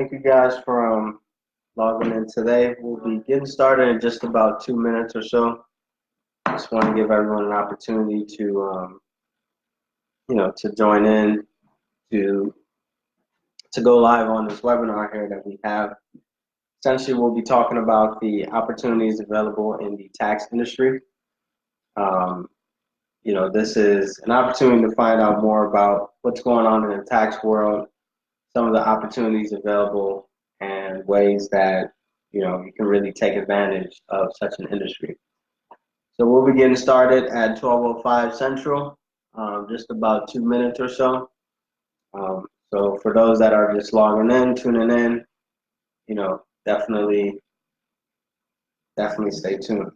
thank you guys for logging in today. We'll be getting started in just about 2 minutes or so. Just want to give everyone an opportunity to, to join in, to go live on this webinar here that we have. Essentially, we'll be talking about the opportunities available in the tax industry. This is an opportunity to find out more about what's going on in the tax world, some of the opportunities available, and ways that you can really take advantage of such an industry. So we'll be getting started at 12:05 Central, just about 2 minutes or so. So for those that are just logging in, tuning in, definitely stay tuned.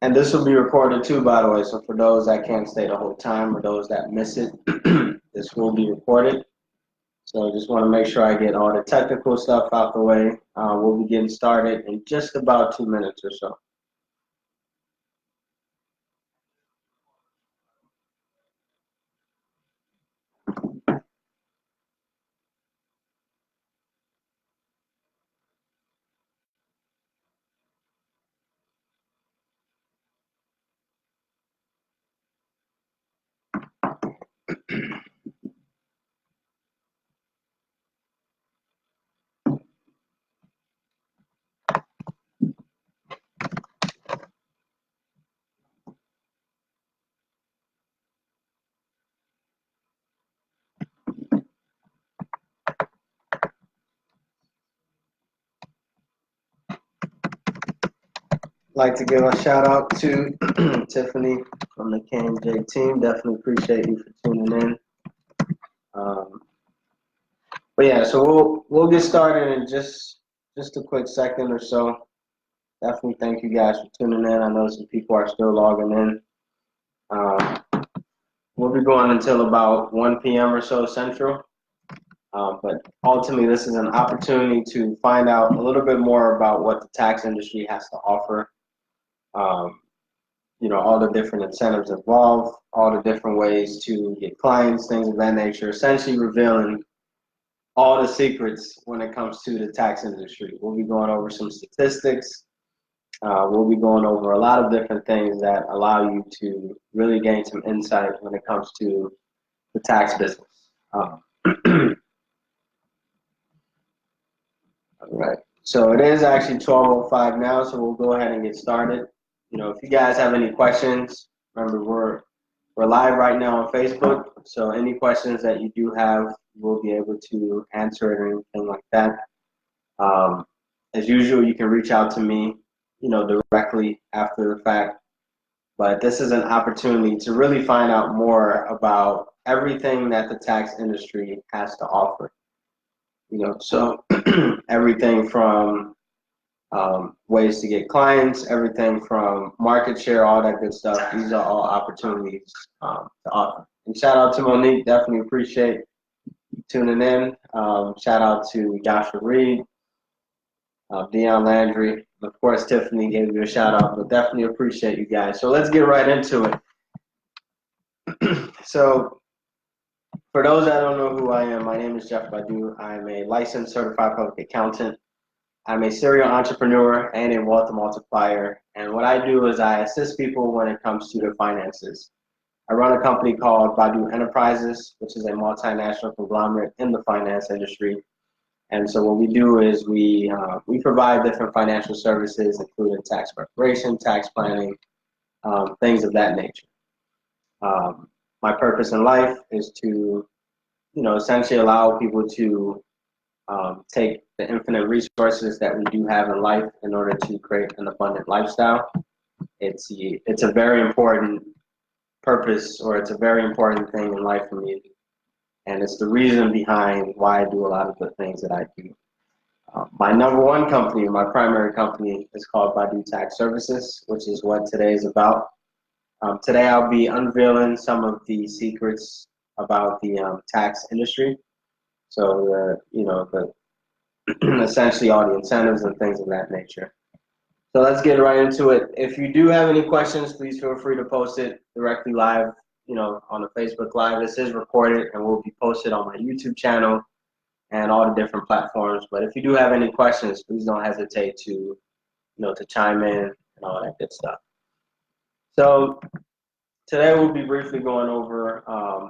And this will be recorded too, by the way, so for those that can't stay the whole time or those that miss it, this will be recorded. So just want to make sure I get all the technical stuff out the way. We'll be getting started in just about 2 minutes or so. Like to give a shout out to Tiffany from the KMJ team. Definitely appreciate you for tuning in. But yeah, so we'll get started in just a quick second or so. Definitely thank you guys for tuning in. I know some people are still logging in. We'll be going until about 1 p.m. or so Central. But ultimately, this is an opportunity to find out a little bit more about what the tax industry has to offer. All the different incentives involved, all the different ways to get clients, things of that nature, essentially revealing all the secrets when it comes to the tax industry. We'll be going over some statistics. We'll be going over a lot of different things that allow you to really gain some insight when it comes to the tax business. All right. So it is actually 12:05 now, so we'll go ahead and get started. If you guys have any questions, remember we're live right now on Facebook, so any questions that you do have, we'll be able to answer it or anything like that. As usual, you can reach out to me, directly after the fact. But this is an opportunity to really find out more about everything that the tax industry has to offer. So everything from ways to get clients, everything from market share, all that good stuff. These are all opportunities to offer. And shout out to Monique, definitely appreciate you tuning in. Shout out to Joshua Reed, Deion Landry, of course Tiffany gave you a shout out, but definitely appreciate you guys. So let's get right into it. So for those that don't know who I am, my name is Jeff Badu. I'm a licensed certified public accountant. I'm a serial entrepreneur and a wealth multiplier. And what I do is I assist people when it comes to their finances. I run a company called Badu Enterprises, which is a multinational conglomerate in the finance industry. And so what we do is we provide different financial services, including tax preparation, tax planning, things of that nature. My purpose in life is to, essentially allow people to take the infinite resources that we do have in life in order to create an abundant lifestyle. It's a very important purpose, or it's a very important thing in life for me. And it's the reason behind why I do a lot of the things that I do. My number one company, my primary company, is called Badu Tax Services, which is what today is about. Today I'll be unveiling some of the secrets about the tax industry. So essentially all the incentives and things of that nature. So let's get right into it. If you do have any questions, please feel free to post it directly live, on the Facebook Live. This is recorded and will be posted on my YouTube channel and all the different platforms. But if you do have any questions, please don't hesitate to chime in and all that good stuff. So today we'll be briefly going over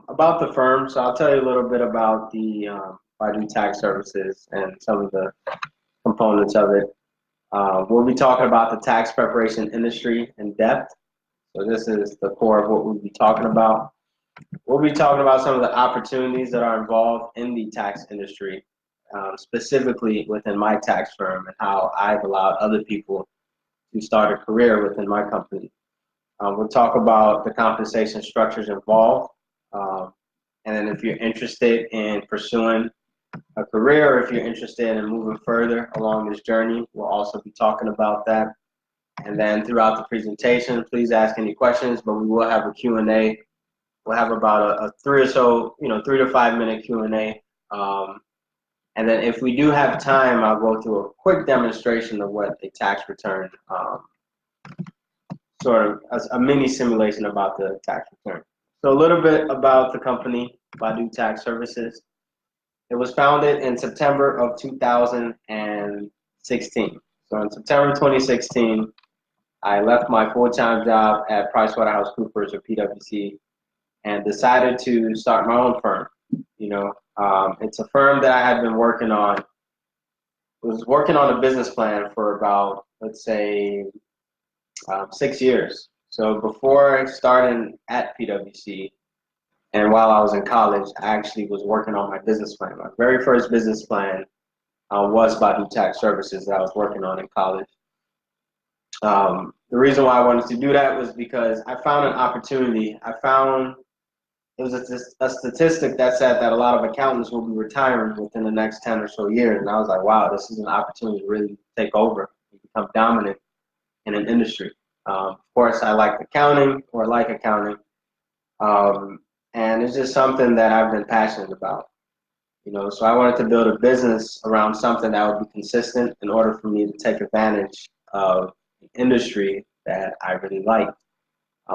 about the firm. So I'll tell you a little bit about the Badu Tax Services and some of the components of it. We'll be talking about the tax preparation industry in depth. So this is the core of what we'll be talking about. We'll be talking about some of the opportunities that are involved in the tax industry, specifically within my tax firm, and how I've allowed other people to start a career within my company. We'll talk about the compensation structures involved. And then if you're interested in pursuing a career, or if you're interested in moving further along this journey, we'll also be talking about that. And then throughout the presentation, please ask any questions, but we will have a Q&A. We'll have about a 3 to 5 minute Q&A. And then if we do have time, I'll go through a quick demonstration of what a tax return, sort of a mini simulation about the tax return. So a little bit about the company, Badu Tax Services. It was founded in September of 2016. So in September 2016, I left my full-time job at PricewaterhouseCoopers or PwC and decided to start my own firm. It's a firm that I had been working on. I was working on a business plan for about, let's say, 6 years. So before starting at PwC, and while I was in college, I actually was working on my business plan. My very first business plan was Badu Tax Services that I was working on in college. The reason why I wanted to do that was because I found an opportunity. It was a statistic that said that a lot of accountants will be retiring within the next 10 or so years. And I was like, wow, this is an opportunity to really take over and become dominant in an industry. Of course, I like accounting. And it's just something that I've been passionate about. So I wanted to build a business around something that would be consistent in order for me to take advantage of an industry that I really liked.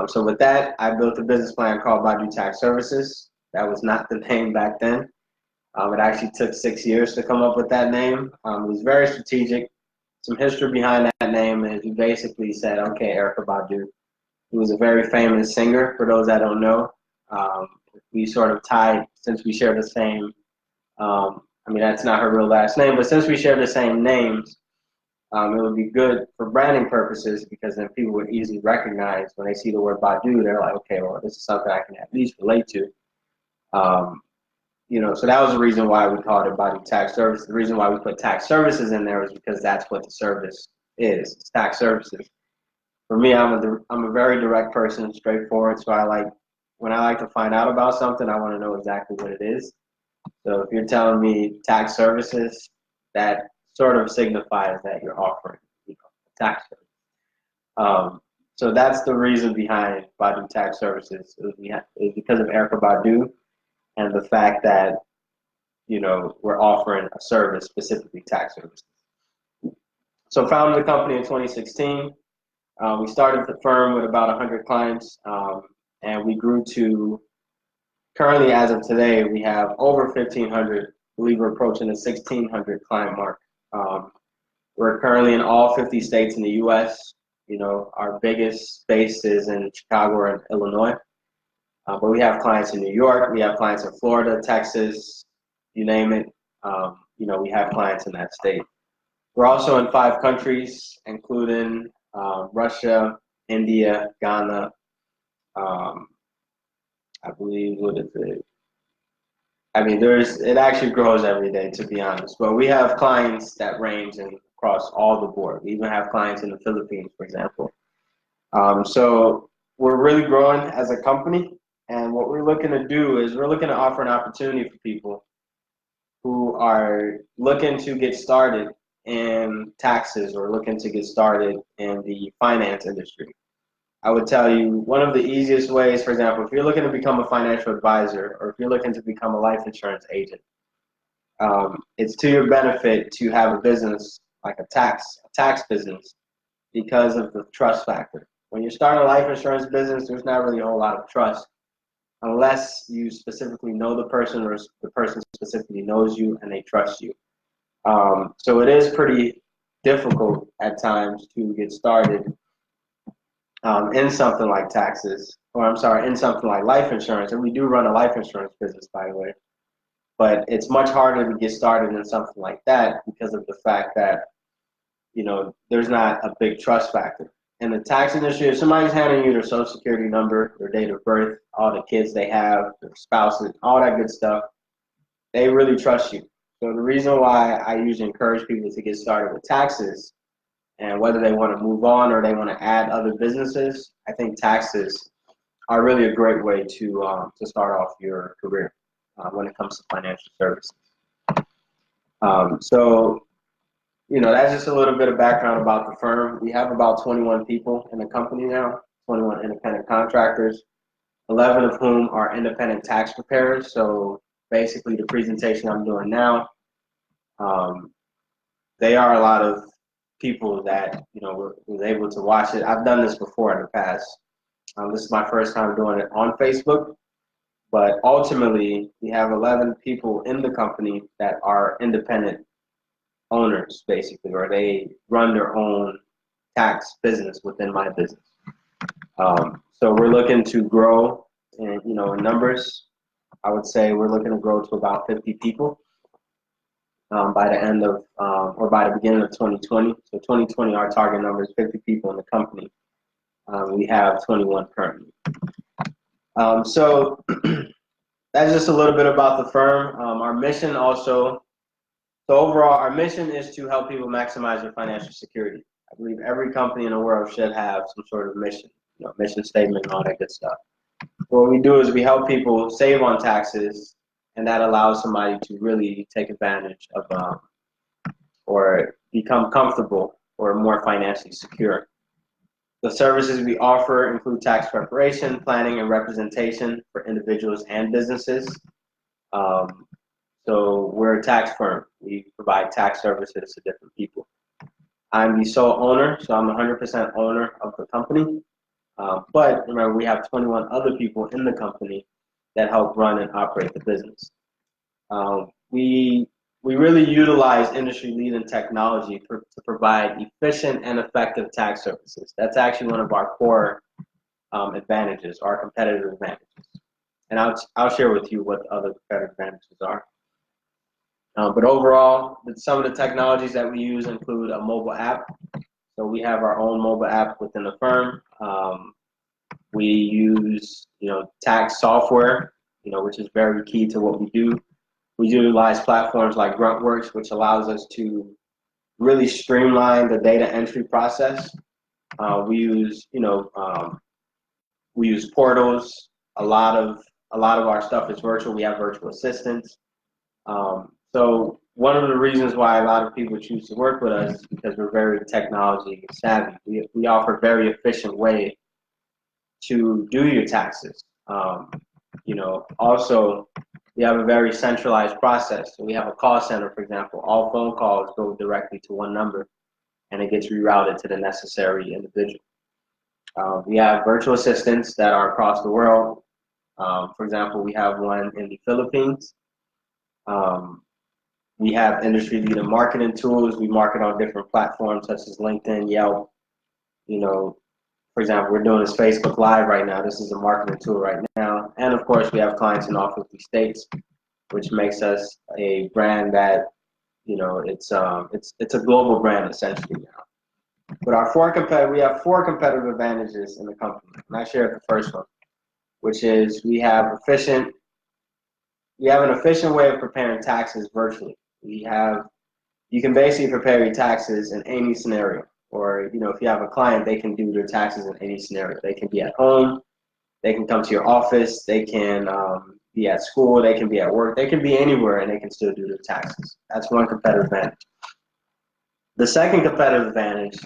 So with that, I built a business plan called Badu Tax Services. That was not the name back then. It actually took 6 years to come up with that name. It was very strategic. Some history behind that name is we basically said, okay, Erykah Badu, who was a very famous singer, for those that don't know. We sort of tied, since we share the same, that's not her real last name, but since we share the same names, it would be good for branding purposes because then people would easily recognize when they see the word Badu, they're like, okay, well, this is something I can at least relate to. So that was the reason why we called it Badu Tax Services. The reason why we put tax services in there is because that's what the service is. It's tax services. For me, I'm a very direct person, straightforward. So when I like to find out about something, I want to know exactly what it is. So if you're telling me tax services, that sort of signifies that you're offering, tax service. So that's the reason behind Badu Tax Services. It was because of Erykah Badu and the fact that we're offering a service, specifically tax services. So founded the company in 2016. We started the firm with about 100 clients, and we grew to currently, as of today, we have over 1,500. I believe we're approaching the 1,600 client mark. We're currently in all 50 states in the U.S. Our biggest base is in Chicago and Illinois. But we have clients in New York. We have clients in Florida, Texas, you name it. We have clients in that state. We're also in 5 countries, including Russia, India, Ghana. I believe, what is it? It actually grows every day, to be honest. But we have clients that range across all the board. We even have clients in the Philippines, for example. So we're really growing as a company. And what we're looking to do is we're looking to offer an opportunity for people who are looking to get started in taxes or looking to get started in the finance industry. I would tell you one of the easiest ways, for example, if you're looking to become a financial advisor or if you're looking to become a life insurance agent, it's to your benefit to have a business like a tax business because of the trust factor. When you're starting a life insurance business, there's not really a whole lot of trust unless you specifically know the person or the person specifically knows you and they trust you. So it is pretty difficult at times to get started in something like taxes, or I'm sorry, in something like life insurance. And we do run a life insurance business, by the way. But it's much harder to get started in something like that because of the fact that, there's not a big trust factor. In the tax industry, if somebody's handing you their social security number, their date of birth, all the kids they have, their spouses, all that good stuff, they really trust you. So the reason why I usually encourage people to get started with taxes, and whether they want to move on or they want to add other businesses, I think taxes are really a great way to start off your career when it comes to financial services. So, that's just a little bit of background about the firm. We have about 21 people in the company now, 21 independent contractors, 11 of whom are independent tax preparers. So basically the presentation I'm doing now, they are a lot of people that, was able to watch it. I've done this before in the past. This is my first time doing it on Facebook, but ultimately we have 11 people in the company that are independent owners, basically, or they run their own tax business within my business. So we're looking to grow in numbers. I would say we're looking to grow to about 50 people by the end of, or by the beginning of 2020. So 2020, our target number is 50 people in the company. We have 21 currently. So that's just a little bit about the firm. Our mission also, so overall, our mission is to help people maximize their financial security. I believe every company in the world should have some sort of mission, mission statement and all that good stuff. What we do is we help people save on taxes, and that allows somebody to really take advantage of or become comfortable or more financially secure. The services we offer include tax preparation, planning, and representation for individuals and businesses. So we're a tax firm. We provide tax services to different people. I'm the sole owner, so I'm 100% owner of the company. But remember, we have 21 other people in the company that help run and operate the business. We really utilize industry-leading technology to provide efficient and effective tax services. That's actually one of our core advantages, our competitive advantages. And I'll share with you what the other competitive advantages are. But overall, some of the technologies that we use include a mobile app. So we have our own mobile app within the firm. We use, tax software, which is very key to what we do. We utilize platforms like Gruntworks, which allows us to really streamline the data entry process. We use, we use portals. A lot of our stuff is virtual. We have virtual assistants. So one of the reasons why a lot of people choose to work with us is because we're very technology savvy. We offer a very efficient way to do your taxes. Also, we have a very centralized process. So we have a call center, for example. All phone calls go directly to one number, and it gets rerouted to the necessary individual. We have virtual assistants that are across the world. For example, we have one in the Philippines. We have industry-leading marketing tools. We market on different platforms such as LinkedIn, Yelp. For example, we're doing this Facebook Live right now. This is a marketing tool right now. And of course, we have clients in all 50 states, which makes us a brand that, it's a global brand essentially now. But we have four competitive advantages in the company. And I shared the first one, which is we have an efficient way of preparing taxes virtually. You can basically prepare your taxes in any scenario. Or, if you have a client, they can do their taxes in any scenario. They can be at home, they can come to your office, they can be at school, they can be at work, they can be anywhere and they can still do their taxes. That's one competitive advantage. The second competitive advantage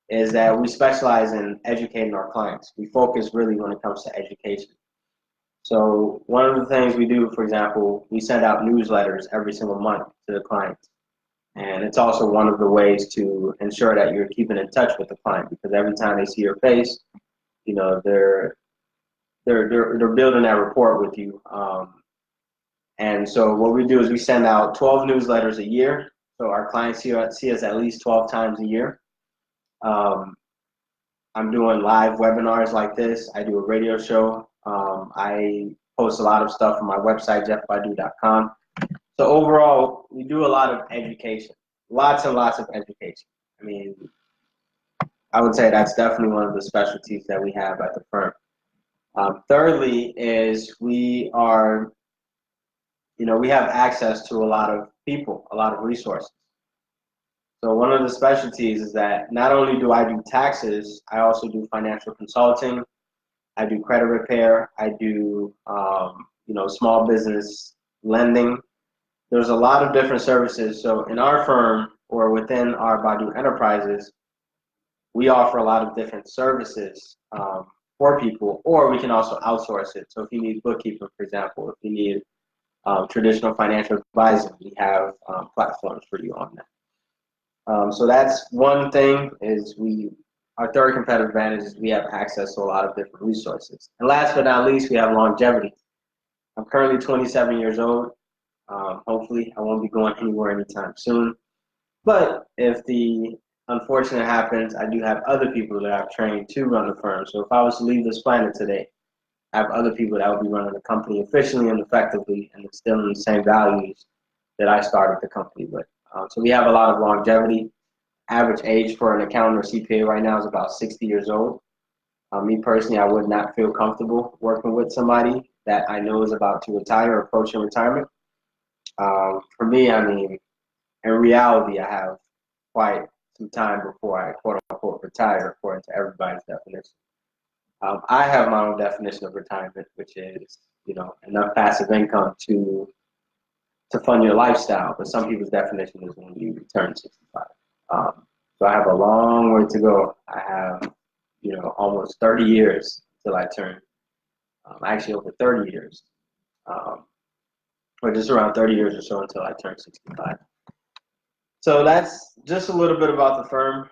is that we specialize in educating our clients. We focus really when it comes to education. So one of the things we do, for example, we send out newsletters every single month to the clients. And it's also one of the ways to ensure that you're keeping in touch with the client, because every time they see your face, you know, they're building that rapport with you. And so what we do is we send out 12 newsletters a year. So our clients see us at least 12 times a year. I'm doing live webinars like this. I do a radio show. I post a lot of stuff on my website, jeffbaidu.com. So overall, we do a lot of education, lots and lots of education. I mean, I would say that's definitely one of the specialties that we have at the firm. Thirdly is we are, we have access to a lot of people, a lot of resources. So one of the specialties is that not only do I do taxes, I also do financial consulting. I do credit repair. I do, small business lending. There's a lot of different services. So in our firm or within our Baidu Enterprises, we offer a lot of different services for people, or we can also outsource it. So if you need bookkeeping, for example, if you need traditional financial advising, we have platforms for you on that. So that's one thing is our third competitive advantage is we have access to a lot of different resources. And last but not least, we have longevity. I'm currently 27 years old. Hopefully I won't be going anywhere anytime soon. But if the unfortunate happens, I do have other people that I've trained to run the firm. So if I was to leave this planet today, I have other people that will be running the company efficiently and effectively and instilling the same values that I started the company with. So we have a lot of longevity. Average age for an accountant or CPA right now is about 60 years old. Me personally, I would not feel comfortable working with somebody that I know is about to retire or approaching retirement. For me, I mean, in reality, I have quite some time before I quote unquote retire, according to everybody's definition. I have my own definition of retirement, which is, enough passive income to fund your lifestyle. But some people's definition is when you turn 65. So I have a long way to go. I have, almost 30 years till I turn, actually over 30 years, or just around 30 years or so until I turn 65. So that's just a little bit about the firm.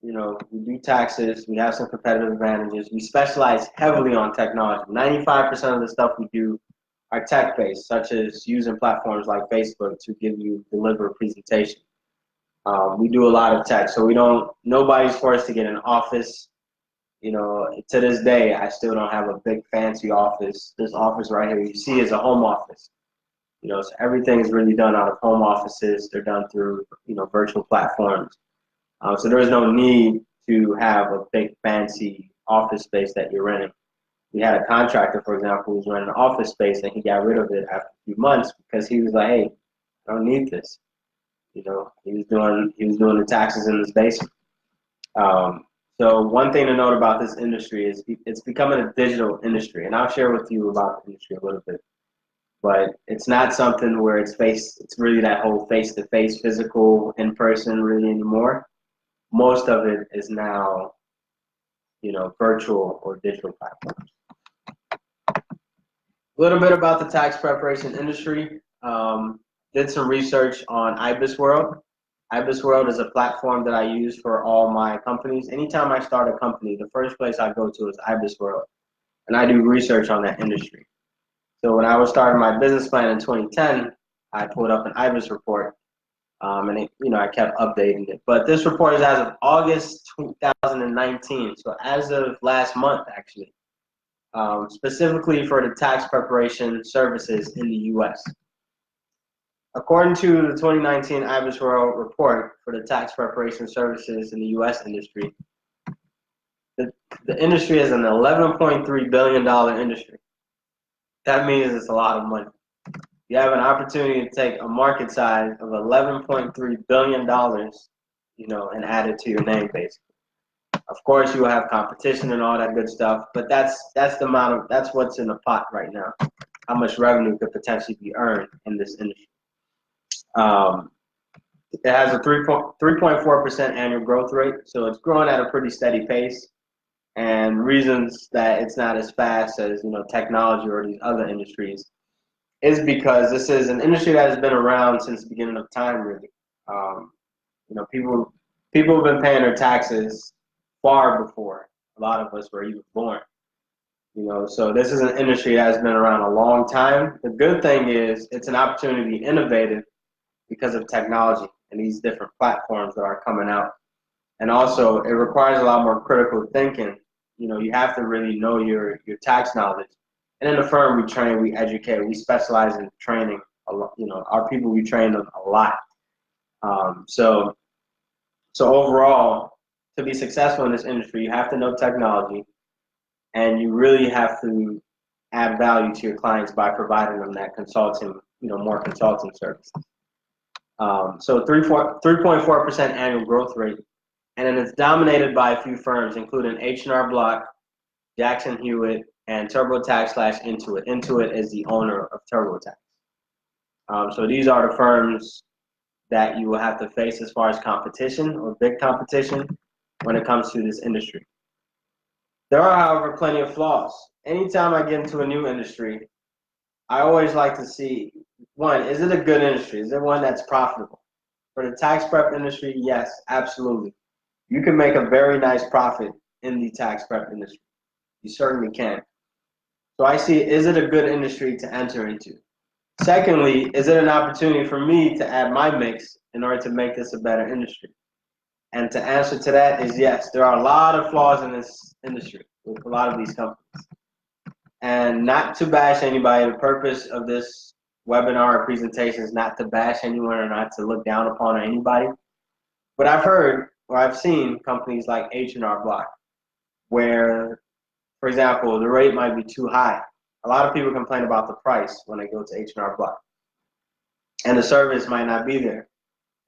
We do taxes. We have some competitive advantages. We specialize heavily on technology. 95% of the stuff we do are tech-based, such as using platforms like Facebook to deliver a presentation. We do a lot of tech, so nobody's forced to get an office. To this day, I still don't have a big fancy office. This office right here you see is a home office. So everything is really done out of home offices. They're done through, virtual platforms. So there is no need to have a big fancy office space that you're renting. We had a contractor, for example, who was renting an office space and he got rid of it after a few months because he was like, hey, I don't need this. He was doing the taxes in his basement. So one thing to note about this industry is it's becoming a digital industry, and I'll share with you about the industry a little bit. But it's not something where it's really that whole face-to-face, physical, in-person really anymore. Most of it is now, virtual or digital platforms. A little bit about the tax preparation industry. Did some research on IBISWorld. IBISWorld is a platform that I use for all my companies. Anytime I start a company, the first place I go to is IBISWorld, and I do research on that industry. So when I was starting my business plan in 2010, I pulled up an IBIS report, and I kept updating it. But this report is as of August 2019, so as of last month, actually, specifically for the tax preparation services in the U.S. According to the 2019 IBISWorld report for the tax preparation services in the U.S. industry, the industry is an $11.3 billion industry. That means it's a lot of money. You have an opportunity to take a market size of $11.3 billion, and add it to your name, basically. Of course, you will have competition and all that good stuff, but that's what's in the pot right now. How much revenue could potentially be earned in this industry? It has a 3.4% annual growth rate, so it's growing at a pretty steady pace. And reasons that it's not as fast as, technology or these other industries is because this is an industry that has been around since the beginning of time, really. Um, people have been paying their taxes far before a lot of us were even born. So this is an industry that has been around a long time. The good thing is it's an opportunity to be innovative because of technology and these different platforms that are coming out. And also, it requires a lot more critical thinking. You have to really know your tax knowledge. And in the firm, we train, we educate, we specialize in training a lot. Our people, we train them a lot. So overall, to be successful in this industry, you have to know technology, and you really have to add value to your clients by providing them that consulting, more consulting services. So 3.4% annual growth rate, and then it's dominated by a few firms, including H&R Block, Jackson Hewitt, and TurboTax/Intuit. Intuit is the owner of TurboTax. So these are the firms that you will have to face as far as competition or big competition when it comes to this industry. There are, however, plenty of flaws. Anytime I get into a new industry, I always like to see, one, is it a good industry? Is it one that's profitable? For the tax prep industry, yes, absolutely. You can make a very nice profit in the tax prep industry. You certainly can. So I see, is it a good industry to enter into? Secondly, is it an opportunity for me to add my mix in order to make this a better industry? And to answer to that is yes, there are a lot of flaws in this industry with a lot of these companies. And not to bash anybody, the purpose of this webinar or presentation is not to bash anyone or not to look down upon anybody. But I've heard or I've seen companies like H&R Block where, for example, the rate might be too high. A lot of people complain about the price when they go to H&R Block, and the service might not be there.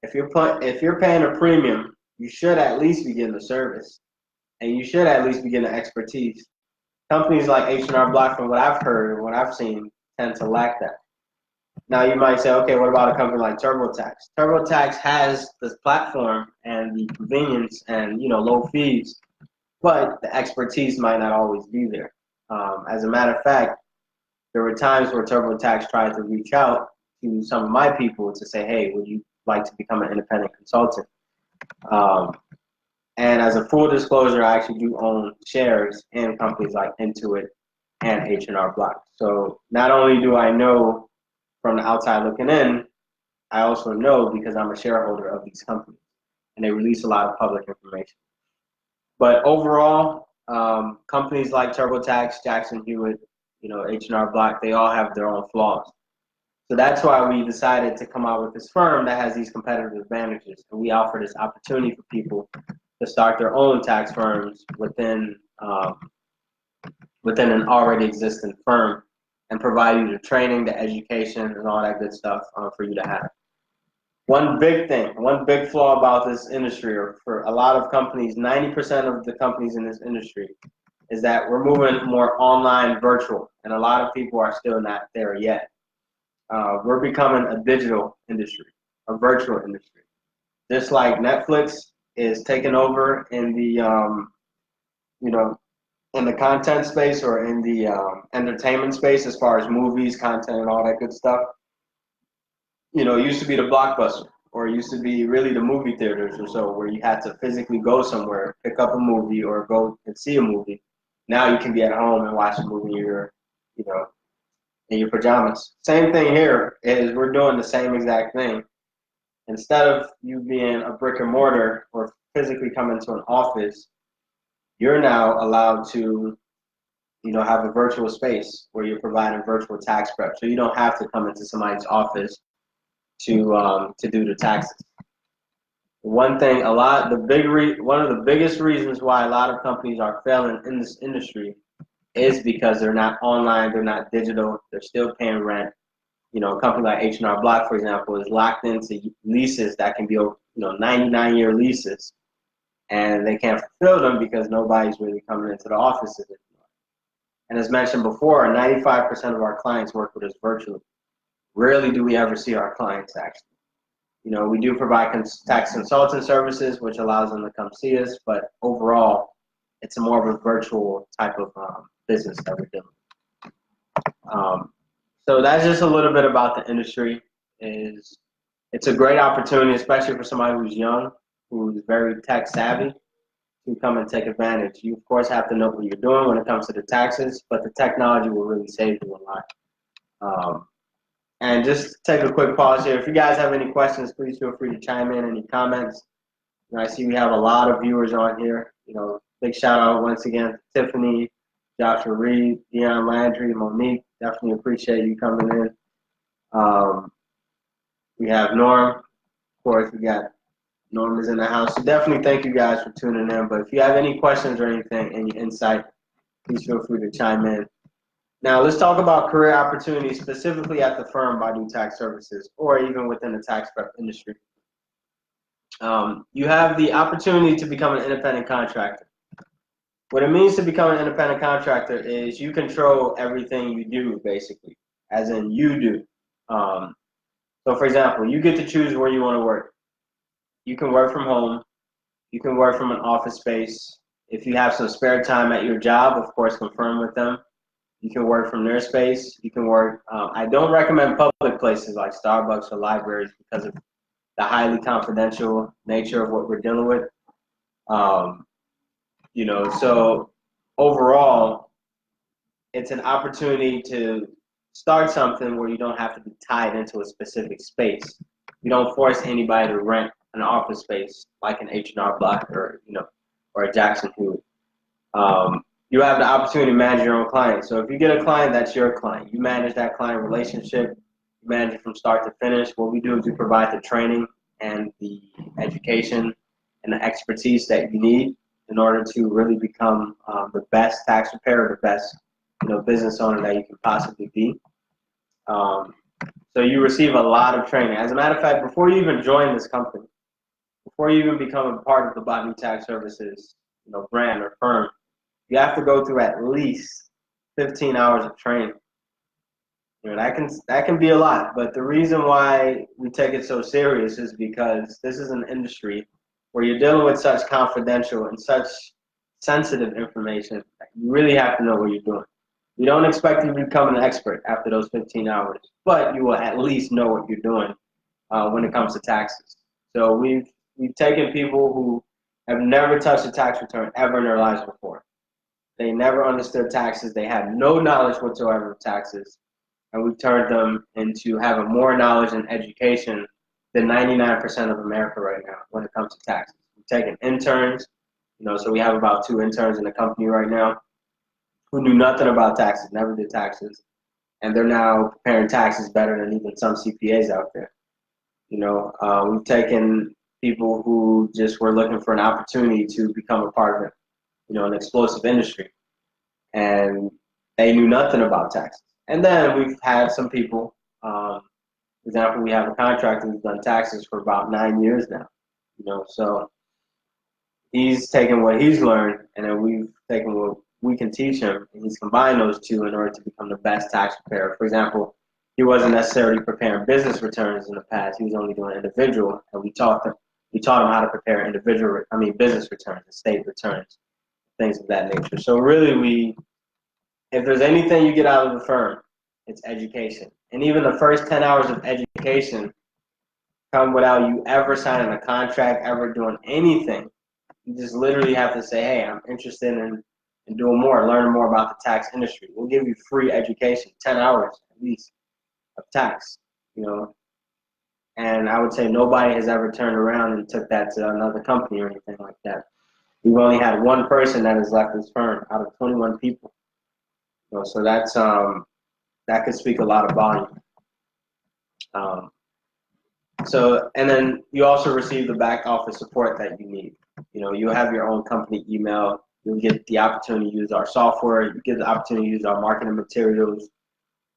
If you're paying a premium, you should at least be getting the service, and you should at least be getting the expertise. Companies like H&R Block, from what I've heard and what I've seen, tend to lack that. Now you might say, okay, what about a company like TurboTax? TurboTax has this platform and the convenience and low fees, but the expertise might not always be there. As a matter of fact, there were times where TurboTax tried to reach out to some of my people to say, hey, would you like to become an independent consultant? And as a full disclosure, I actually do own shares in companies like Intuit and H&R Block. So not only do I know from the outside looking in, I also know because I'm a shareholder of these companies, and they release a lot of public information. But overall, companies like TurboTax, Jackson Hewitt, H&R Block, they all have their own flaws. So that's why we decided to come out with this firm that has these competitive advantages, and we offer this opportunity for people to start their own tax firms within an already existing firm, and provide you the training, the education, and all that good stuff for you to have. One big flaw about this industry, or for a lot of companies, 90% of the companies in this industry, is that we're moving more online, virtual, and a lot of people are still not there yet. We're becoming a digital industry, a virtual industry. Just like Netflix is taking over in the, in the content space or in the entertainment space as far as movies, content, and all that good stuff. It used to be the Blockbuster, or it used to be really the movie theaters or so, where you had to physically go somewhere, pick up a movie, or go and see a movie. Now you can be at home and watch a movie in your pajamas. Same thing here is we're doing the same exact thing. Instead of you being a brick and mortar or physically coming to an office, you're now allowed to, have a virtual space where you're providing virtual tax prep. So you don't have to come into somebody's office to do the taxes. One thing, one of the biggest reasons why a lot of companies are failing in this industry is because they're not online, they're not digital, they're still paying rent. A company like H&R Block, for example, is locked into leases that can be 99-year leases, and they can't fulfill them because nobody's really coming into the offices anymore. And as mentioned before, 95% of our clients work with us virtually. Rarely do we ever see our clients actually. We do provide tax consultant services, which allows them to come see us, but overall, it's a more of a virtual type of business that we're doing. So that's just a little bit about the industry. It's a great opportunity, especially for somebody who's young, who's very tech savvy, to come and take advantage. You of course have to know what you're doing when it comes to the taxes, but the technology will really save you a lot. And just take a quick pause here. If you guys have any questions, please feel free to chime in any comments. I see we have a lot of viewers on here. Big shout out once again to Tiffany, Joshua Reed, Deion Landry, Monique. Definitely appreciate you coming in. We have Norm. Of course, we got Norm is in the house. So definitely thank you guys for tuning in. But if you have any questions or anything, any insight, please feel free to chime in. Now, let's talk about career opportunities specifically at the firm Badu Tax Services, or even within the tax prep industry. You have the opportunity to become an independent contractor. What it means to become an independent contractor is you control everything you do, basically, as in you do. So, for example, you get to choose where you want to work. You can work from home. You can work from an office space. If you have some spare time at your job, of course, confirm with them. You can work from their space. You can work. I don't recommend public places like Starbucks or libraries because of the highly confidential nature of what we're dealing with. So overall, it's an opportunity to start something where you don't have to be tied into a specific space. You don't force anybody to rent an office space like an H&R Block or a Jackson Hewitt. You have the opportunity to manage your own client. So if you get a client, that's your client. You manage that client relationship. You manage it from start to finish. What we do is we provide the training and the education and the expertise that you need in order to really become the best tax preparer, the best business owner that you can possibly be. So you receive a lot of training. As a matter of fact, before you even join this company, before you even become a part of the Badu Tax Services brand or firm, you have to go through at least 15 hours of training. That can be a lot, but the reason why we take it so serious is because this is an industry where you're dealing with such confidential and such sensitive information that you really have to know what you're doing. We don't expect you to become an expert after those 15 hours, but you will at least know what you're doing when it comes to taxes. So we've taken people who have never touched a tax return ever in their lives before. They never understood taxes. They had no knowledge whatsoever of taxes. And we've turned them into having more knowledge and education than 99% of America right now when it comes to taxes. We've taken interns, so we have about 2 interns in the company right now who knew nothing about taxes, never did taxes. And they're now preparing taxes better than even some CPAs out there. We've taken people who just were looking for an opportunity to become a part of it, an explosive industry. And they knew nothing about taxes. And then we've had some people, for example, we have a contractor who's done taxes for about 9 years now, so he's taken what he's learned and then we've taken what we can teach him, and he's combined those two in order to become the best tax preparer. For example, he wasn't necessarily preparing business returns in the past. He was only doing individual, and we taught him how to prepare business returns and state returns, things of that nature. So really, if there's anything you get out of the firm, it's education. And even the first 10 hours of education come without you ever signing a contract, ever doing anything. You just literally have to say, hey, I'm interested in doing more, learning more about the tax industry. We'll give you free education, 10 hours at least of tax, And I would say nobody has ever turned around and took that to another company or anything like that. We've only had one person that has left this firm out of 21 people. So that's that could speak a lot of volume. And then you also receive the back office support that you need. You have your own company email. You'll get the opportunity to use our software. You get the opportunity to use our marketing materials.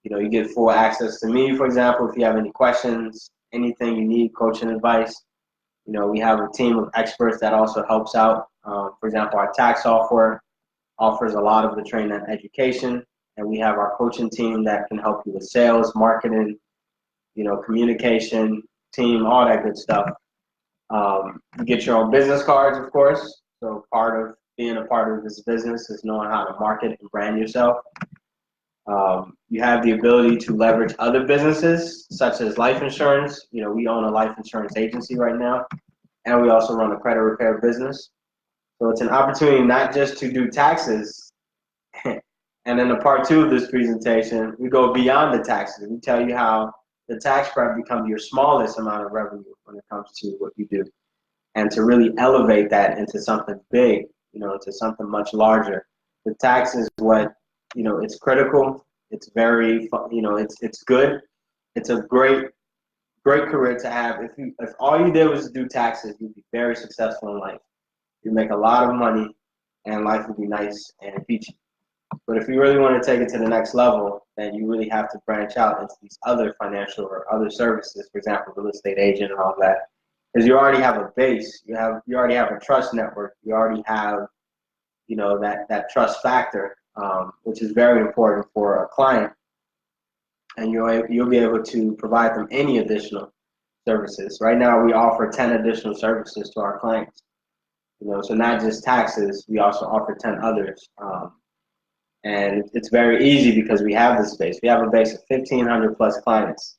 You get full access to me, for example, if you have any questions, anything you need, coaching advice. We have a team of experts that also helps out. For example, our tax software offers a lot of the training and education, and we have our coaching team that can help you with sales, marketing, communication, team, all that good stuff. You get your own business cards, of course. So part of being a part of this business is knowing how to market and brand yourself. You have the ability to leverage other businesses, such as life insurance. You know, we own a life insurance agency right now, and we also run a credit repair business. So it's an opportunity not just to do taxes. And in the part two of this presentation, we go beyond the taxes. We tell you how the tax prep becomes your smallest amount of revenue when it comes to what you do. And to really elevate that into something big, you know, into something much larger. The tax is what, you know, it's critical. It's very, you know, it's good. It's a great career to have. If all you did was do taxes, you'd be very successful in life. You'd make a lot of money, and life would be nice and peachy. But if you really want to take it to the next level, then you really have to branch out into these other financial or other services, for example, real estate agent and all that. Because you already have a base, you already have a trust network, you already have, you know, that trust factor, which is very important for a client, and you'll be able to provide them any additional services. Right now, we offer 10 additional services to our clients. You know, so not just taxes, we also offer 10 others, and it's very easy because we have this base. We have a base of 1,500 plus clients,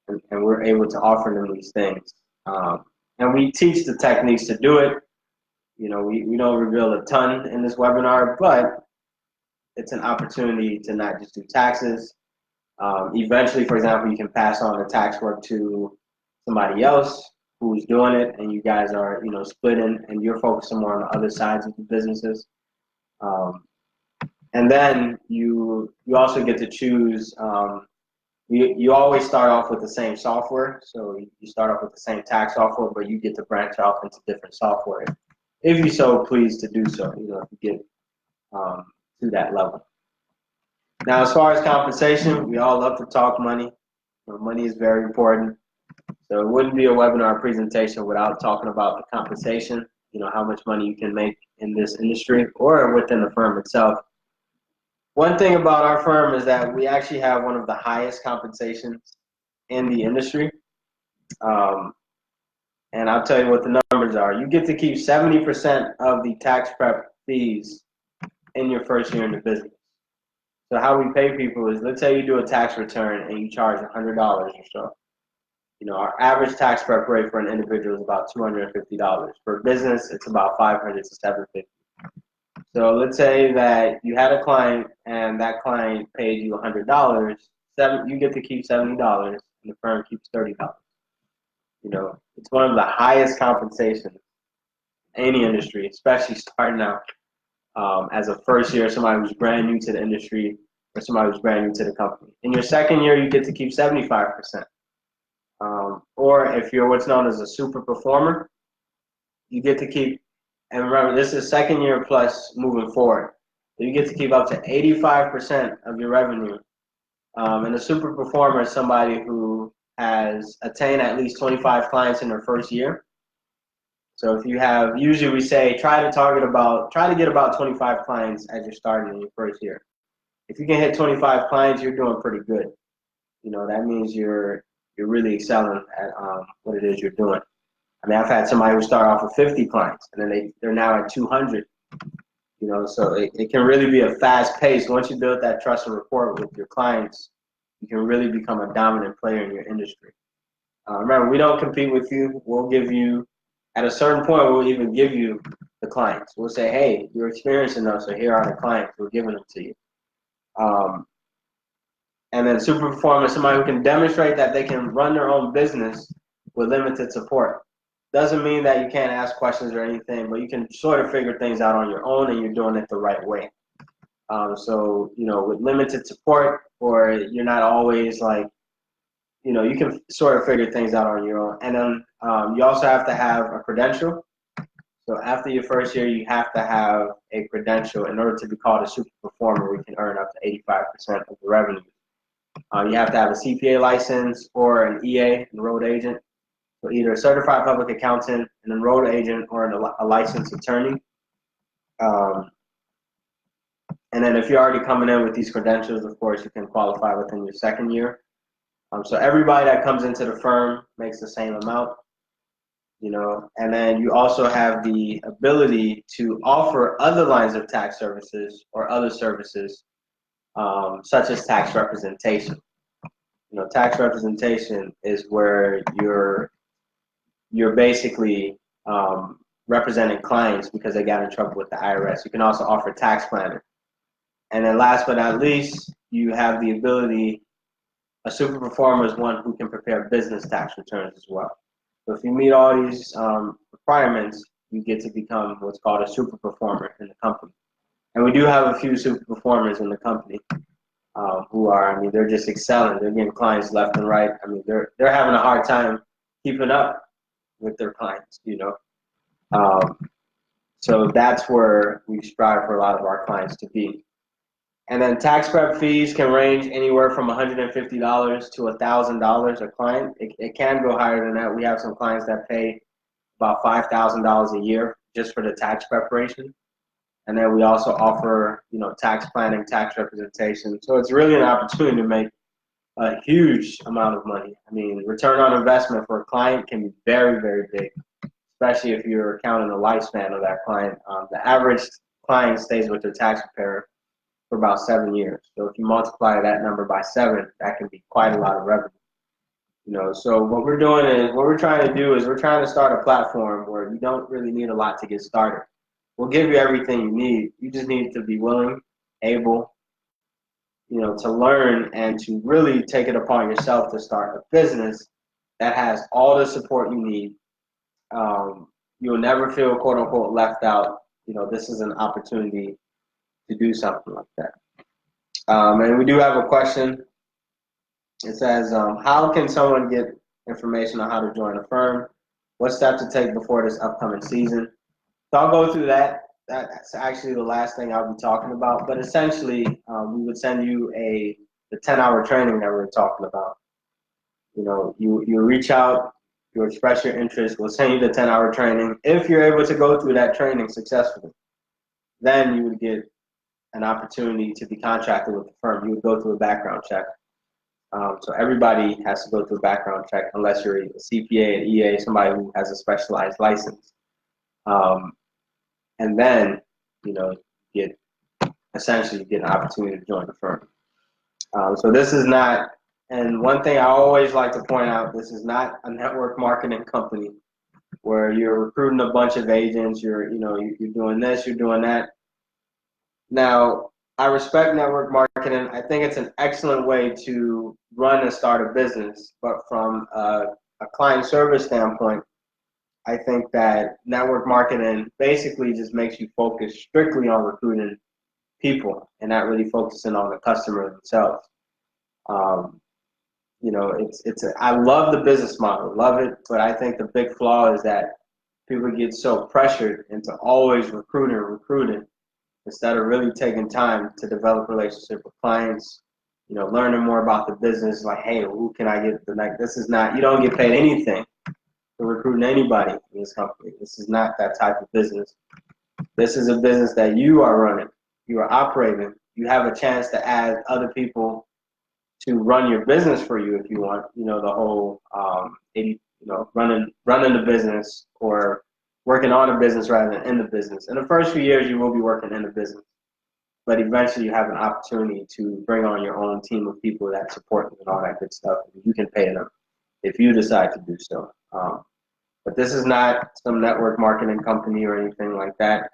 and we're able to offer them these things. And we teach the techniques to do it. You know, we don't reveal a ton in this webinar, but it's an opportunity to not just do taxes. Eventually, for example, you can pass on the tax work to somebody else who's doing it, and you guys are, you know, splitting, and you're focusing more on the other sides of the businesses. And then you also get to choose. You always start off with the same software, so you start off with the same tax software, but you get to branch off into different software if you so please to do so. You know, if you get to that level. Now, as far as compensation, we all love to talk money. You know, money is very important. So it wouldn't be a webinar presentation without talking about the compensation. You know, how much money you can make in this industry or within the firm itself. One thing about our firm is that we actually have one of the highest compensations in the industry. And I'll tell you what the numbers are. You get to keep 70% of the tax prep fees in your first year in the business. So how we pay people is, let's say you do a tax return and you charge $100 or so. You know, our average tax prep rate for an individual is about $250. For a business, it's about $500 to $750. So let's say that you had a client and that client paid you $100. You get to keep $70, and the firm keeps $30. You know, it's one of the highest compensations in any industry, especially starting out as a first year, somebody who's brand new to the industry or somebody who's brand new to the company. In your second year, you get to keep 75%. Or if you're what's known as a super performer, you get to keep, and remember, this is second year plus moving forward. So you get to keep up to 85% of your revenue. And a super performer is somebody who has attained at least 25 clients in their first year. So if you have, usually we say try to get about 25 clients as you're starting in your first year. If you can hit 25 clients, you're doing pretty good. You know, that means you're really excelling at what it is you're doing. I mean, I've had somebody who start off with 50 clients and then they're now at 200. You know, so it can really be a fast pace. Once you build that trust and rapport with your clients, you can really become a dominant player in your industry. Remember, we don't compete with you. We'll give you, at a certain point, we'll even give you the clients. We'll say, hey, you're experiencing us, so here are the clients. We're giving them to you. And then super performer is somebody who can demonstrate that they can run their own business with limited support. Doesn't mean that you can't ask questions or anything, but you can sort of figure things out on your own and you're doing it the right way. So, you know, with limited support, or you're not always like, you know, you can sort of figure things out on your own. And then you also have to have a credential. So after your first year, you have to have a credential in order to be called a super performer. We can earn up to 85% of the revenue. You have to have a CPA license or an EA, enrolled agent. So either a certified public accountant, an enrolled agent, or a licensed attorney. And then if you're already coming in with these credentials, of course, you can qualify within your second year. So everybody that comes into the firm makes the same amount. and then you also have the ability to offer other lines of tax services or other services, such as tax representation. Tax representation is where you're basically representing clients because they got in trouble with the IRS. You can also offer tax planning. And then last but not least, you have the ability, a super performer is one who can prepare business tax returns as well. So if you meet all these requirements, you get to become what's called a super performer in the company. And we do have a few super performers in the company who are, they're just excelling. They're getting clients left and right. They're having a hard time keeping up with their clients, So that's where we strive for a lot of our clients to be. And then tax prep fees can range anywhere from $150 to $1,000 a client. It can go higher than that. We have some clients that pay about $5,000 a year just for the tax preparation. And then we also offer, tax planning, tax representation. So it's really an opportunity to make a huge amount of money. Return on investment for a client can be very, very big, especially if you're counting the lifespan of that client. The average client stays with their tax preparer for about 7 years. So if you multiply that number by 7, that can be quite a lot of revenue. So what we're trying to do is we're trying to start a platform where you don't really need a lot to get started. We'll give you everything you need. You just need to be willing, able, to learn and to really take it upon yourself to start a business that has all the support you need. You'll never feel quote unquote left out. This is an opportunity to do something like that. And we do have a question. It says, how can someone get information on how to join a firm? What steps to take before this upcoming season? So I'll go through that. That's actually the last thing I'll be talking about. But essentially, we would send you the 10-hour training that we're talking about. You reach out, you express your interest. We'll send you the 10-hour training. If you're able to go through that training successfully, then you would get an opportunity to be contracted with the firm. You would go through a background check. So everybody has to go through a background check unless you're a CPA, an EA, somebody who has a specialized license. And then, you get an opportunity to join the firm. So this is not, and one thing I always like to point out, this is not a network marketing company where you're recruiting a bunch of agents, you're doing this, you're doing that. Now, I respect network marketing. I think it's an excellent way to run and start a business, but from a client service standpoint, I think that network marketing basically just makes you focus strictly on recruiting people and not really focusing on the customer themselves. I love the business model, love it, but I think the big flaw is that people get so pressured into always recruiting instead of really taking time to develop relationships with clients, learning more about the business, like, hey, who can I get the next? This is not, you don't get paid anything for recruiting anybody in this company. This is not that type of business. This is a business that you are running, you are operating. You have a chance to add other people to run your business for you if you want, the whole, running the business or working on a business rather than in the business. In the first few years, you will be working in the business, but eventually you have an opportunity to bring on your own team of people that support you and all that good stuff. You can pay them if you decide to do so. But this is not some network marketing company or anything like that.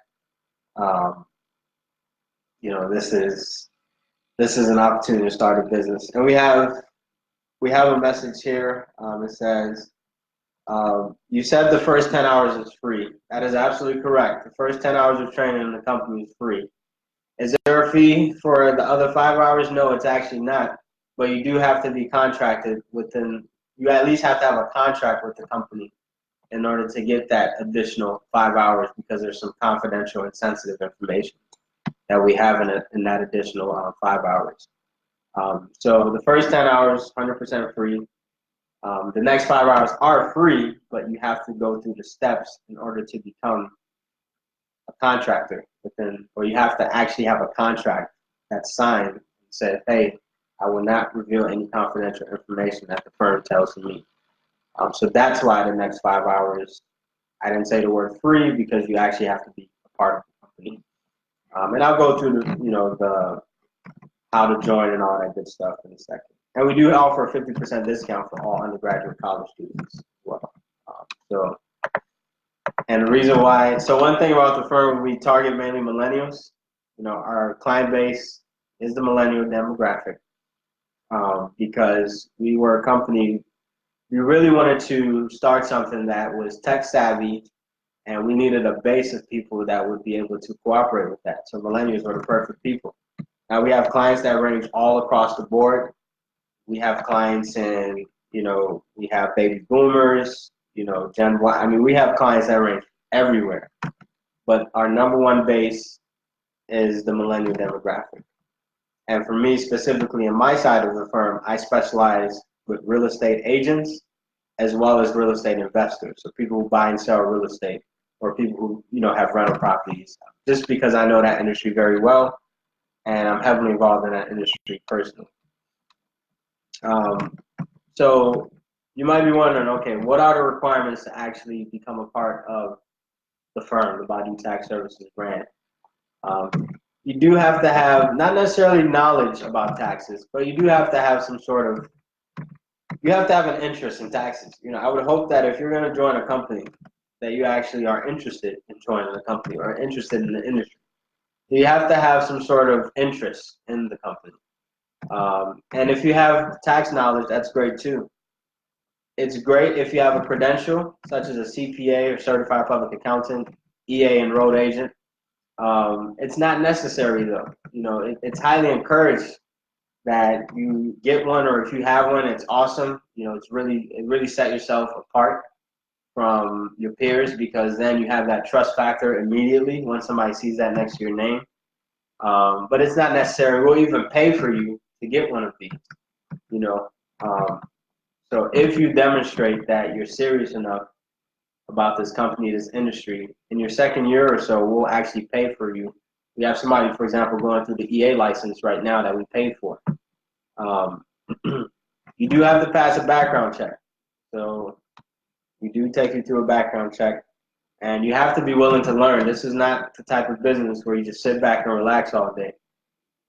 This is an opportunity to start a business. And we have a message here. It says, you said the first 10 hours is free. That is absolutely correct. The first 10 hours of training in the company is free. Is there a fee for the other 5 hours? No, it's actually not. But you do have to be contracted you at least have to have a contract with the company in order to get that additional 5 hours because there's some confidential and sensitive information that we have in that additional 5 hours. So the first 10 hours, 100% free. The next 5 hours are free, but you have to go through the steps in order to become a contractor or you have to actually have a contract that's signed and said, hey, I will not reveal any confidential information that the firm tells me. So that's why the next 5 hours I didn't say the word free because you actually have to be a part of the company. And I'll go through the how to join and all that good stuff in a second. And we do offer a 50% discount for all undergraduate college students as well. So, and the reason why, so one thing about the firm, we target mainly millennials. Our client base is the millennial demographic because we were a company, we really wanted to start something that was tech savvy, and we needed a base of people that would be able to cooperate with that. So millennials were the perfect people. Now we have clients that range all across the board. We have clients in, we have baby boomers, Gen Y. I mean, we have clients that range everywhere. But our number one base is the millennial demographic. And for me, specifically in my side of the firm, I specialize with real estate agents as well as real estate investors. So people who buy and sell real estate, or people who, have rental properties, just because I know that industry very well, and I'm heavily involved in that industry personally. So you might be wondering, okay, what are the requirements to actually become a part of the firm, the Badu Tax Services brand? You do have to have, not necessarily knowledge about taxes, but you do have to have some sort of, you have to have an interest in taxes. I would hope that if you're going to join a company, that you actually are interested in joining the company or interested in the industry. You have to have some sort of interest in the company. And if you have tax knowledge, that's great too. It's great if you have a credential, such as a CPA or certified public accountant, EA enrolled agent. It's not necessary though. It's highly encouraged that you get one, or if you have one, it's awesome. It really set yourself apart from your peers, because then you have that trust factor immediately once somebody sees that next to your name. But it's not necessary. We'll even pay for you to get one of these. So if you demonstrate that you're serious enough about this company, this industry, in your second year or so, we'll actually pay for you. We have somebody, for example, going through the EA license right now that we paid for. You do have to pass a background check. So we do take you through a background check, and you have to be willing to learn. This is not the type of business where you just sit back and relax all day.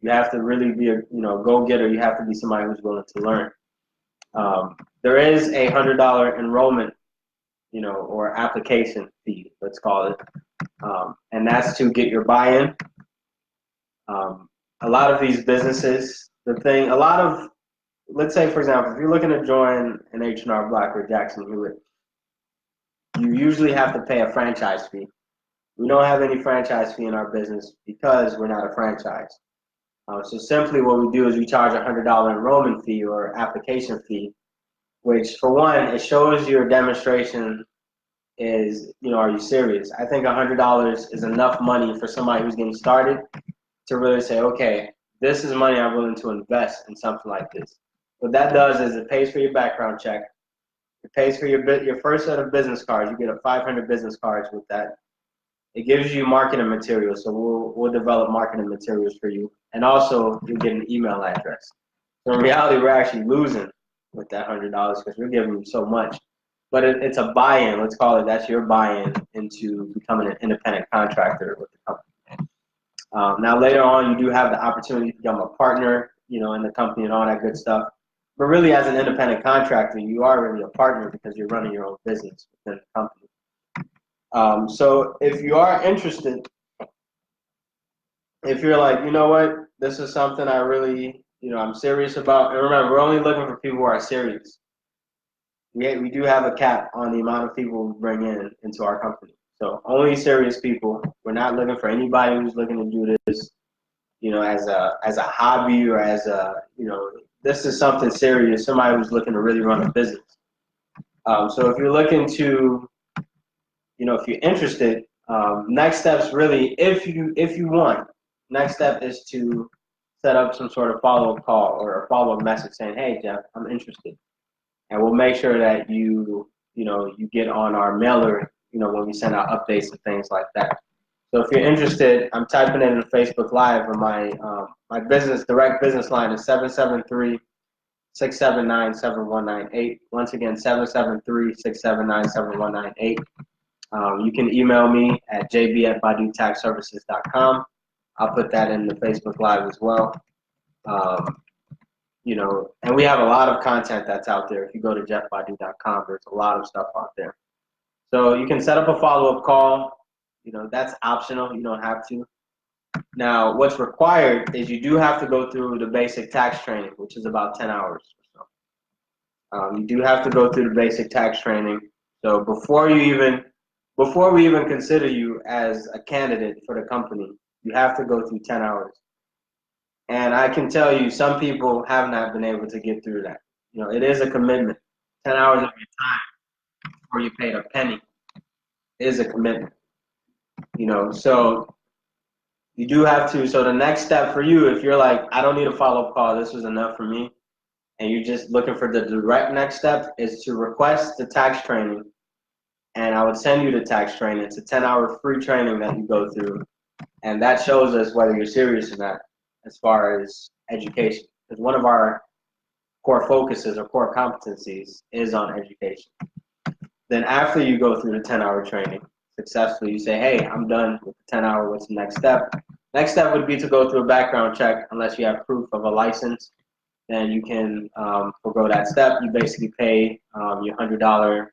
You have to really be a go-getter. You have to be somebody who's willing to learn. There is a $100 enrollment, or application fee, let's call it, and that's to get your buy-in. A lot of these businesses, let's say, for example, if you're looking to join an H&R Block or Jackson Hewitt, you usually have to pay a franchise fee. We don't have any franchise fee in our business because we're not a franchise. So simply what we do is we charge a $100 enrollment fee or application fee, which for one, it shows your demonstration is, are you serious? I think $100 is enough money for somebody who's getting started to really say, okay, this is money I'm willing to invest in something like this. What that does is it pays for your background check. It pays for your first set of business cards. You get a 500 business cards with that. It gives you marketing materials, so we'll develop marketing materials for you. And also, you get an email address. So in reality, we're actually losing with that $100 because we're giving you so much. But it's a buy-in, let's call it. That's your buy-in into becoming an independent contractor with the company. Now, later on, you do have the opportunity to become a partner, in the company and all that good stuff. But really, as an independent contractor, you are really a partner because you're running your own business within the company. So if you are interested, if you're like, you know what, this is something I really, I'm serious about. And remember, we're only looking for people who are serious. We do have a cap on the amount of people we bring into our company. So only serious people. We're not looking for anybody who's looking to do this, as a hobby or as a, this is something serious. Somebody who's looking to really run a business. So if you're looking to, if you're interested, next steps really, if you want, next step is to set up some sort of follow-up call or a follow-up message saying, hey, Jeff, I'm interested. And we'll make sure that you get on our mailer, when we send out updates and things like that. So if you're interested, I'm typing it in Facebook Live, or my direct business line is 773-679-7198. Once again, 773-679-7198. You can email me at jb@badutaxservices.com. I'll put that in the Facebook Live as well. And we have a lot of content that's out there. If you go to jeffbadu.com, there's a lot of stuff out there. So you can set up a follow-up call. That's optional. You don't have to. Now, what's required is you do have to go through the basic tax training, which is about 10 hours or so. You do have to go through the basic tax training. So before we even consider you as a candidate for the company, you have to go through 10 hours. And I can tell you, some people have not been able to get through that. It is a commitment. 10 hours of your time before you paid a penny is a commitment. So you do have to. So the next step for you, if you're like, I don't need a follow-up call, this was enough for me, and you're just looking for the direct next step, is to request the tax training. And I would send you the tax training. It's a 10-hour free training that you go through. And that shows us whether you're serious or not as far as education. Because one of our core focuses or core competencies is on education. Then after you go through the 10-hour training successfully, you say, hey, I'm done with the 10-hour, what's the next step? Next step would be to go through a background check. Unless you have proof of a license, then you can forego that step. You basically pay your $100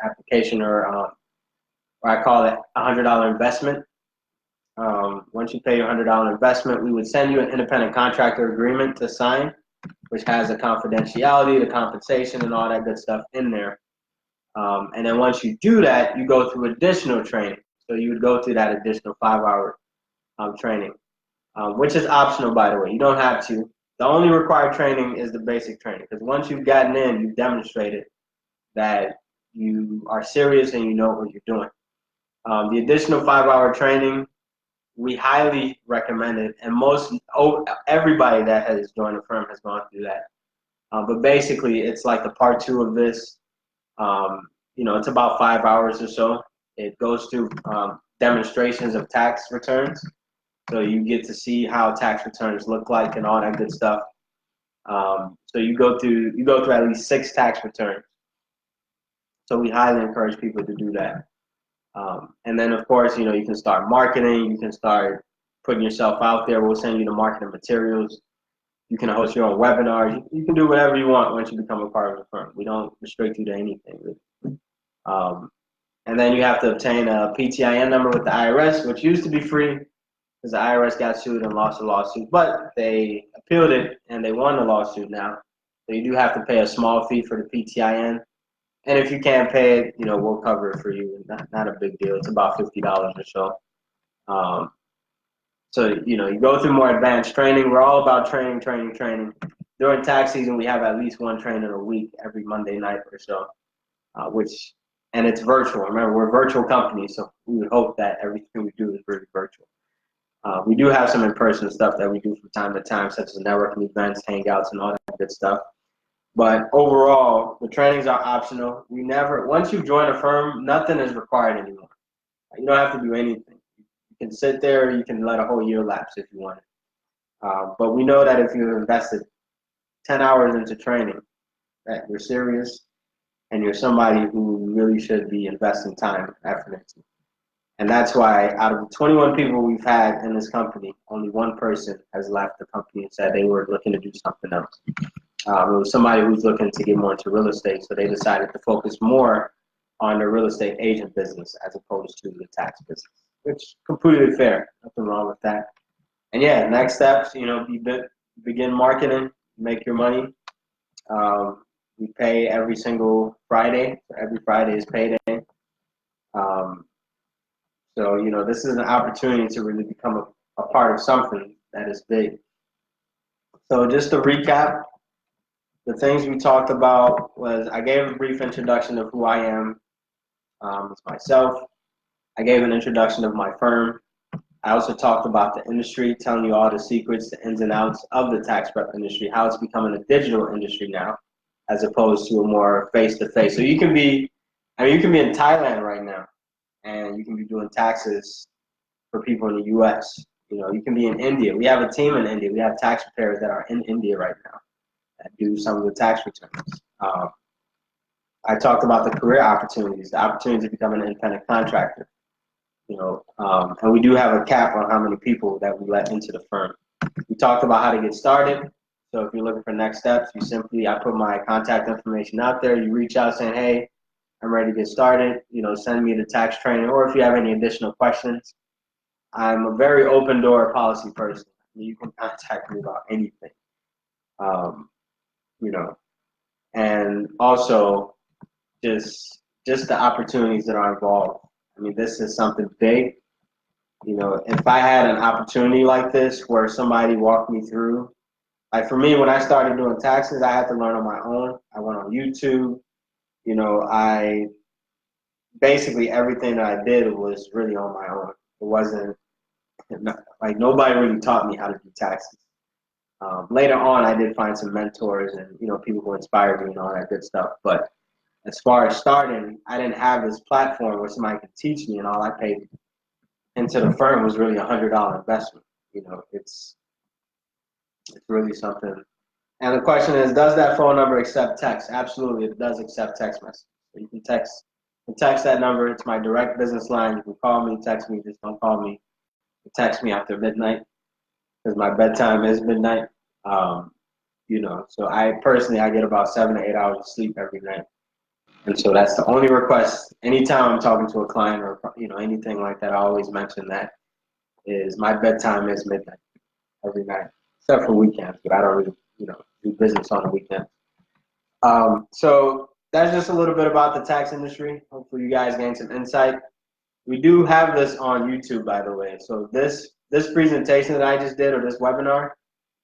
application, or I call it a $100 investment. Once you pay your $100 investment, we would send you an independent contractor agreement to sign, which has the confidentiality, the compensation, and all that good stuff in there. And then once you do that, you go through additional training. So you would go through that additional 5-hour training, which is optional, by the way. You don't have to. The only required training is the basic training, because once you've gotten in, you've demonstrated that you are serious and you know what you're doing. The additional 5-hour training, we highly recommend it, and everybody that has joined the firm has gone through that. But basically, it's like the part 2 of this. It's about 5 hours or so. It goes through demonstrations of tax returns, so you get to see how tax returns look like and all that good stuff. So you go through at least 6 tax returns. So we highly encourage people to do that. And then, of course, you can start marketing. You can start putting yourself out there. We'll send you the marketing materials. You can host your own webinars. You can do whatever you want once you become a part of the firm. We don't restrict you to anything, really. And then you have to obtain a PTIN number with the IRS, which used to be free because the IRS got sued and lost a lawsuit. But they appealed it and they won the lawsuit now. So you do have to pay a small fee for the PTIN. And if you can't pay it, we'll cover it for you. Not a big deal. It's about $50 or so. So, you go through more advanced training. We're all about training. During tax season, we have at least one training a week every Monday night or so, and it's virtual. Remember, we're a virtual company, so we would hope that everything we do is really virtual. We do have some in-person stuff that we do from time to time, such as networking events, hangouts, and all that good stuff. But overall, the trainings are optional. Once you join a firm, nothing is required anymore. You don't have to do anything. You can sit there, you can let a whole year lapse if you want it. But we know that if you've invested 10 hours into training, that you're serious and you're somebody who really should be investing time and effort into. And that's why out of the 21 people we've had in this company, only one person has left the company and said they were looking to do something else. It was somebody who's looking to get more into real estate, so they decided to focus more on the real estate agent business as opposed to the tax business, which is completely fair. Nothing wrong with that. And yeah, next steps, begin marketing, make your money. We pay every single Friday. So every Friday is payday. So, this is an opportunity to really become a part of something that is big. So just to recap, the things we talked about was I gave a brief introduction of who I am as myself. I gave an introduction of my firm. I also talked about the industry, telling you all the secrets, the ins and outs of the tax prep industry, how it's becoming a digital industry now, as opposed to a more face-to-face. So you can be in Thailand right now, and you can be doing taxes for people in the U.S. You can be in India. We have a team in India. We have tax preparers that are in India right now that do some of the tax returns. I talked about the career opportunities, the opportunity to become an independent contractor. And we do have a cap on how many people that we let into the firm. We talked about how to get started. So if you're looking for next steps, I put my contact information out there. You reach out saying, hey, I'm ready to get started. Send me the tax training, or if you have any additional questions. I'm a very open door policy person. You can contact me about anything. Um, and also just the opportunities that are involved. I mean, this is something big. If I had an opportunity like this where somebody walked me through, like for me, when I started doing taxes, I had to learn on my own. I went on YouTube. I basically everything that I did was really on my own. It wasn't like nobody really taught me how to do taxes. Later on, I did find some mentors and people who inspired me and all that good stuff. But as far as starting, I didn't have this platform where somebody could teach me, and all I paid into the firm was really $100 investment. It's really something. And the question is, does that phone number accept text? Absolutely, it does accept text messages. So you can text that number. It's my direct business line. You can call me, text me. Just don't call me. Text me after midnight because my bedtime is midnight. So I get about 7 to 8 hours of sleep every night. And so that's the only request. Anytime I'm talking to a client or anything like that, I always mention that is my bedtime is midnight every night, except for weekends. But I don't really do business on the weekend. So that's just a little bit about the tax industry. Hopefully you guys gain some insight. We do have this on YouTube, by the way. So this presentation that I just did, or this webinar,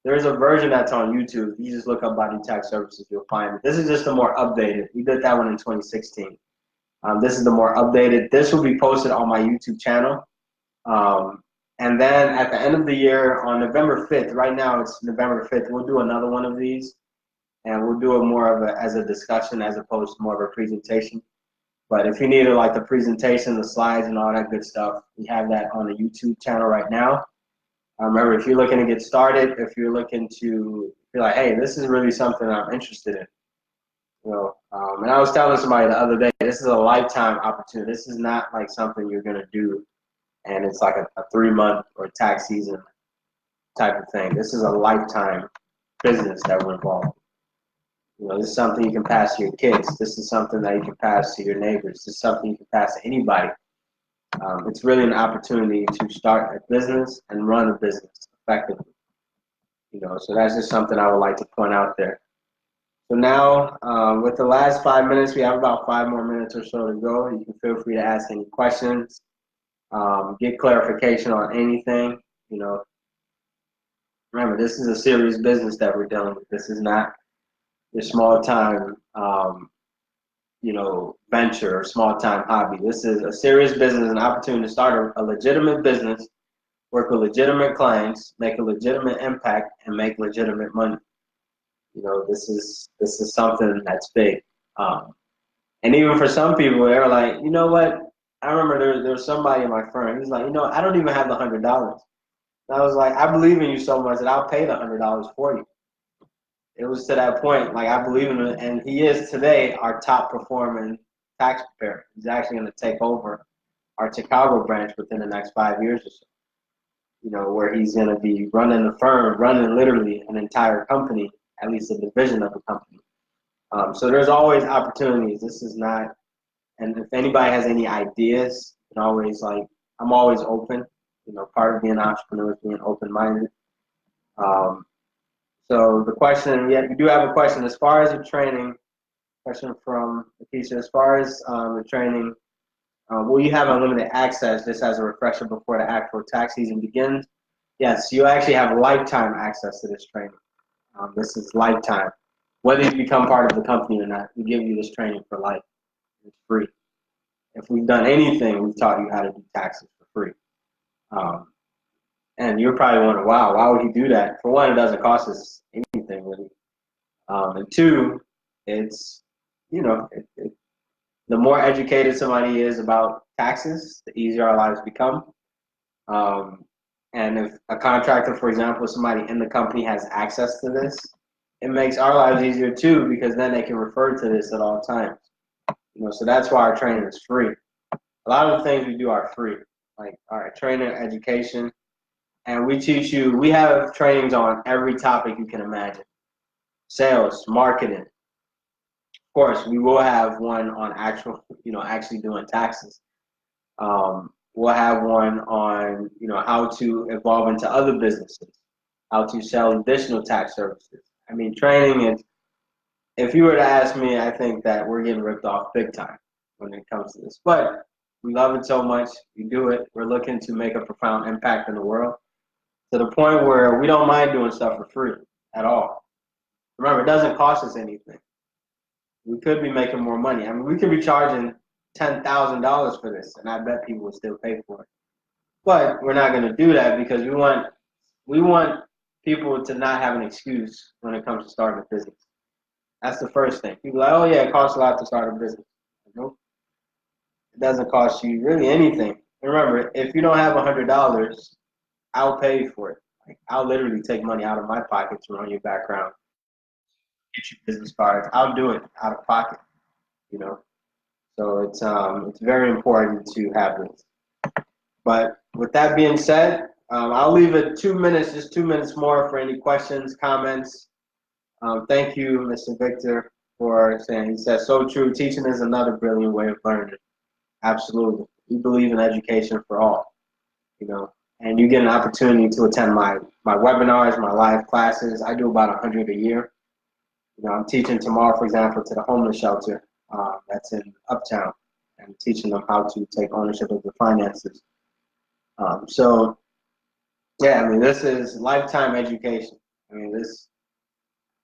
there's a version that's on YouTube. You just look up Body Tax Services, you'll find it. This is just the more updated. We did that one in 2016. This is the more updated. This will be posted on my YouTube channel. And then at the end of the year, on November 5th, right now it's November 5th, we'll do another one of these. And we'll do it more of as a discussion as opposed to more of a presentation. But if you need like the presentation, the slides, and all that good stuff, we have that on the YouTube channel right now. Remember, if you're looking to get started, if you're like, hey, this is really something I'm interested in. And I was telling somebody the other day, this is a lifetime opportunity. This is not like something you're going to do and it's like a 3-month or tax season type of thing. This is a lifetime business that we're involved in. This is something you can pass to your kids. This is something that you can pass to your neighbors. This is something you can pass to anybody. It's really an opportunity to start a business and run a business effectively. So that's just something I would like to point out there. So now, with the last 5 minutes, we have about 5 more minutes or so to go. You can feel free to ask any questions, get clarification on anything. Remember, this is a serious business that we're dealing with. This is not your small time, venture or small time hobby. This is a serious business, an opportunity to start a legitimate business, work with legitimate clients, make a legitimate impact, and make legitimate money. This is something that's big. And even for some people, they're like, you know what? I remember there was somebody in my firm. He's like, I don't even have the $100. And I was like, I believe in you so much that I'll pay the $100 for you. It was to that point, like I believe in him, and he is today our top performing tax preparer. He's actually going to take over our Chicago branch within the next 5 years or so. Where he's going to be running the firm, running literally an entire company, at least a division of the company. So there's always opportunities. This is not, and if anybody has any ideas, you can always I'm always open. Part of being an entrepreneur is being open-minded. So the question, we do have a question. As far as the training, question from Akeisha, as far as the training, will you have unlimited access just as a refresher before the actual tax season begins? Yes, you actually have lifetime access to this training. This is lifetime. Whether you become part of the company or not, we give you this training for life. It's free. If we've done anything, we've taught you how to do taxes for free. And you're probably wondering, wow, why would he do that? For one, it doesn't cost us anything really. And two, it's, the more educated somebody is about taxes, the easier our lives become. And if a contractor, for example, somebody in the company has access to this, it makes our lives easier too, because then they can refer to this at all times. So that's why our training is free. A lot of the things we do are free, like our training, education, and we teach you. We have trainings on every topic you can imagine: sales, marketing. Of course, we will have one on actually doing taxes. We'll have one on, how to evolve into other businesses, how to sell additional tax services. I mean, training is, if you were to ask me, I think that we're getting ripped off big time when it comes to this. But we love it so much. We do it. We're looking to make a profound impact in the world to the point where we don't mind doing stuff for free at all. Remember, it doesn't cost us anything. We could be making more money. I mean, we could be charging $10,000 for this, and I bet people would still pay for it. But we're not going to do that because we want people to not have an excuse when it comes to starting a business. That's the first thing. People are like, oh yeah, it costs a lot to start a business. Nope. It doesn't cost you really anything. Remember, if you don't have $100, I'll pay you for it. Like, I'll literally take money out of my pocket to run your background, get you business cards. I'll do it out of pocket. So it's very important to have this. But with that being said, I'll leave it 2 minutes, just 2 minutes more for any questions, comments. Thank you, Mr. Victor, for saying. He says, so true. Teaching is another brilliant way of learning. Absolutely. We believe in education for all, and you get an opportunity to attend my webinars, my live classes. I do about 100 a year. I'm teaching tomorrow, for example, to the homeless shelter that's in Uptown, and teaching them how to take ownership of their finances. So, yeah, I mean, this is lifetime education. I mean,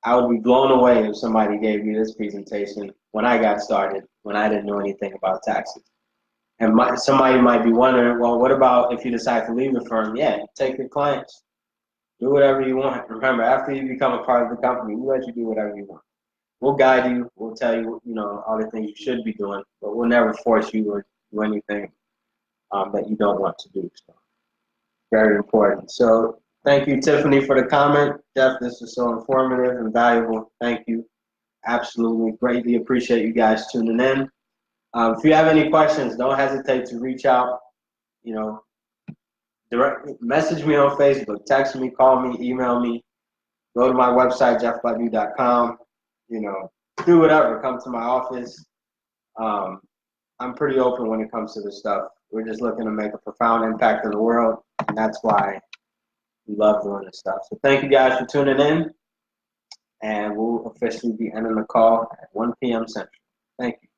I would be blown away if somebody gave me this presentation when I got started, when I didn't know anything about taxes. And somebody might be wondering, well, what about if you decide to leave the firm? Yeah, take your clients. Do whatever you want. Remember, after you become a part of the company, we let you do whatever you want. We'll guide you. We'll tell you, all the things you should be doing, but we'll never force you or do anything that you don't want to do. So, very important. So, thank you, Tiffany, for the comment. Jeff, this is so informative and valuable. Thank you. Absolutely. Greatly appreciate you guys tuning in. If you have any questions, don't hesitate to reach out. Direct message me on Facebook, text me, call me, email me. Go to my website, jeffbadu.com. Do whatever. Come to my office. I'm pretty open when it comes to this stuff. We're just looking to make a profound impact in the world, and that's why we love doing this stuff. So thank you guys for tuning in, and we'll officially be ending the call at 1 p.m. Central. Thank you.